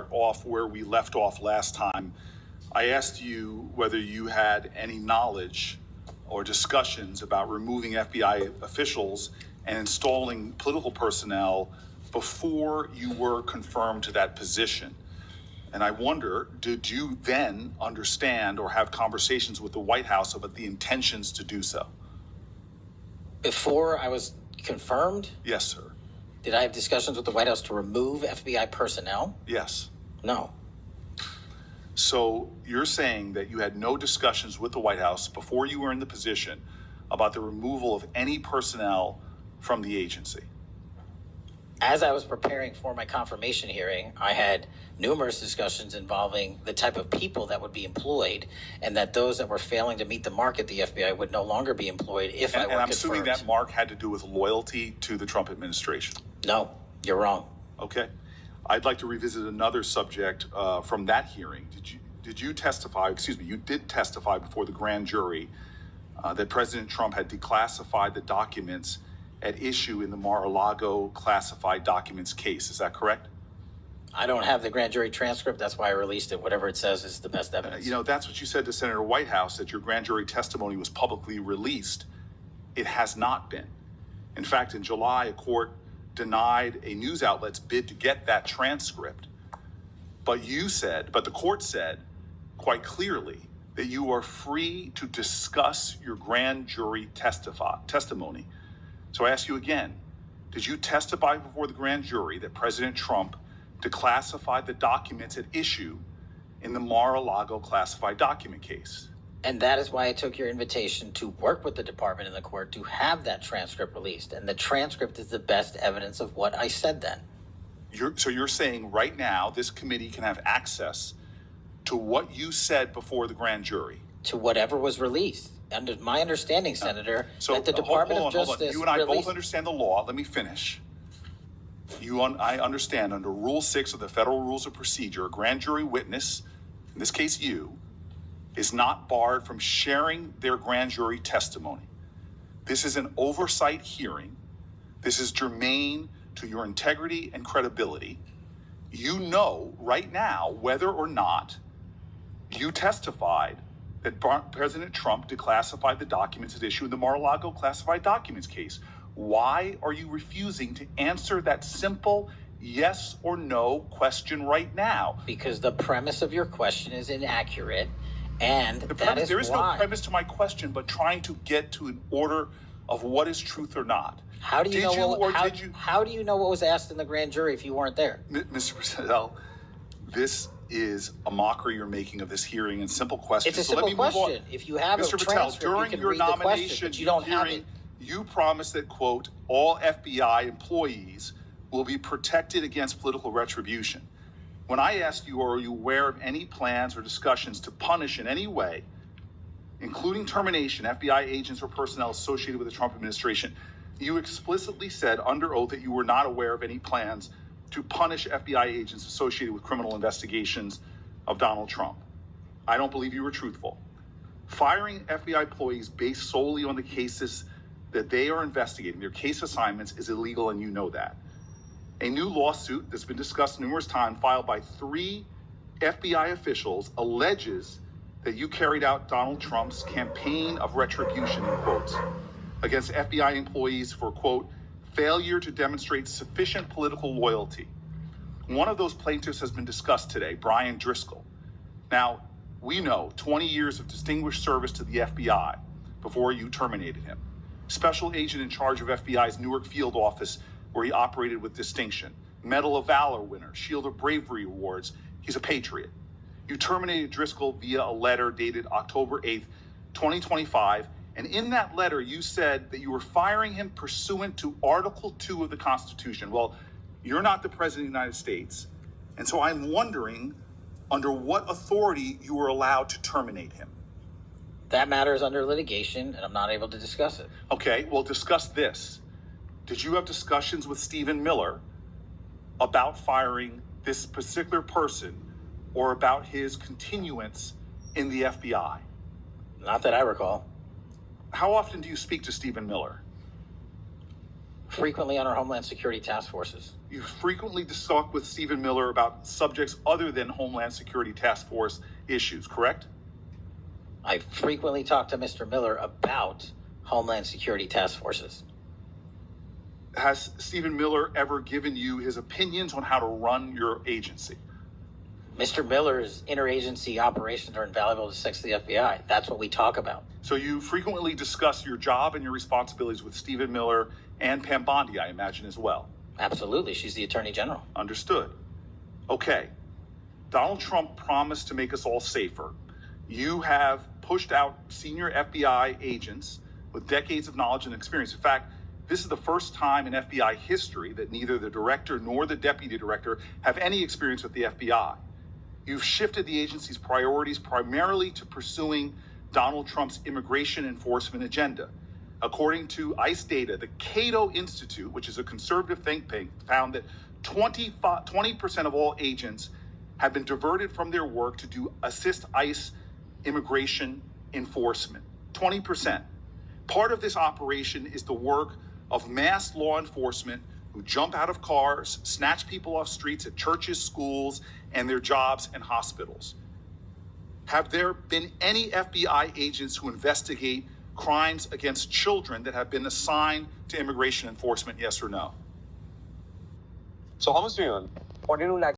start off where we left off last time. I asked you whether you had any knowledge or discussions about removing FBI officials and installing political personnel before you were confirmed to that position. And I wonder, did you then understand or have conversations with the White House about the intentions to do so? Before I was confirmed? Yes, sir. Did I have discussions with the White House to remove FBI personnel? Yes. No. So you're saying that you had no discussions with the White House before you were in the position about the removal of any personnel from the agency? As I was preparing for my confirmation hearing, I had numerous discussions involving the type of people that would be employed, and that those that were failing to meet the mark at the FBI would no longer be employed if I were confirmed. And I'm assuming that mark had to do with loyalty to the Trump administration. No, you're wrong. Okay. I'd like to revisit another subject from that hearing. Did you testify, you did testify before the grand jury that President Trump had declassified the documents at issue in the Mar-a-Lago classified documents case. Is that correct? I don't have the grand jury transcript. That's why I released it. Whatever it says is the best evidence. That's what you said to Senator Whitehouse, that your grand jury testimony was publicly released. It has not been. In fact, in July, a court denied a news outlet's bid to get that transcript. But the court said quite clearly that you are free to discuss your grand jury testimony. So I ask you again, did you testify before the grand jury that President Trump declassified the documents at issue in the Mar-a-Lago classified document case? And that is why I took your invitation to work with the department and the court to have that transcript released. And the transcript is the best evidence of what I said then. So you're saying right now this committee can have access to what you said before the grand jury? To whatever was released. Under my understanding, Senator, that the Department of Justice... You and I both understand the law. Let me finish. I understand under Rule 6 of the Federal Rules of Procedure, a grand jury witness, in this case you, is not barred from sharing their grand jury testimony. This is an oversight hearing. This is germane to your integrity and credibility. You know right now whether or not you testified that President Trump declassified the documents at issue in the Mar-a-Lago classified documents case. Why are you refusing to answer that simple yes or no question right now? Because the premise of your question is inaccurate, and there is no premise to my question, but trying to get to an order of what is truth or not. How do you how do you know what was asked in the grand jury if you weren't there? Mr. Patel, this is a mockery you're making of this hearing and simple questions. It's a simple question. If you have Mr. a Patel, transcript, during you can your read the question, nomination but you don't have hearing, it. you promised that, quote, all FBI employees will be protected against political retribution. When I asked you, are you aware of any plans or discussions to punish in any way, including termination, FBI agents or personnel associated with the Trump administration, you explicitly said under oath that you were not aware of any plans to punish FBI agents associated with criminal investigations of Donald Trump. I don't believe you were truthful. Firing FBI employees based solely on the cases that they are investigating, their case assignments, is illegal, and you know that. A new lawsuit that's been discussed numerous times, filed by 3 FBI officials, alleges that you carried out Donald Trump's campaign of retribution, in quotes, against FBI employees for, quote, failure to demonstrate sufficient political loyalty. One of those plaintiffs has been discussed today, Brian Driscoll. Now, we know 20 years of distinguished service to the FBI before you terminated him. Special agent in charge of FBI's Newark field office, where he operated with distinction. Medal of Valor winner, Shield of Bravery awards. He's a patriot. You terminated Driscoll via a letter dated October 8th, 2025. And in that letter, you said that you were firing him pursuant to Article 2 of the Constitution. Well, you're not the President of the United States. And so I'm wondering under what authority you were allowed to terminate him. That matter is under litigation, and I'm not able to discuss it. Okay, well, discuss this. Did you have discussions with Stephen Miller about firing this particular person or about his continuance in the FBI? Not that I recall. How often do you speak to Stephen Miller? Frequently on our Homeland Security task forces. You frequently talk with Stephen Miller about subjects other than Homeland Security task force issues, correct? I frequently talk to Mr. Miller about Homeland Security task forces. Has Stephen Miller ever given you his opinions on how to run your agency? Mr. Miller's interagency operations are invaluable to the FBI. That's what we talk about. So you frequently discuss your job and your responsibilities with Stephen Miller and Pam Bondi, I imagine, as well. Absolutely. She's the Attorney General. Understood. Okay. Donald Trump promised to make us all safer. You have pushed out senior FBI agents with decades of knowledge and experience. In fact, this is the first time in FBI history that neither the director nor the deputy director have any experience with the FBI. You've shifted the agency's priorities primarily to pursuing Donald Trump's immigration enforcement agenda. According to ICE data, the Cato Institute, which is a conservative think tank, found that 20% of all agents have been diverted from their work to assist ICE immigration enforcement. 20%. Part of this operation is the work of mass law enforcement who jump out of cars, snatch people off streets at churches, schools, and their jobs and hospitals. Have there been any FBI agents who investigate crimes against children that have been assigned to immigration enforcement, yes or no? So how much do you earn? 42 lakhs.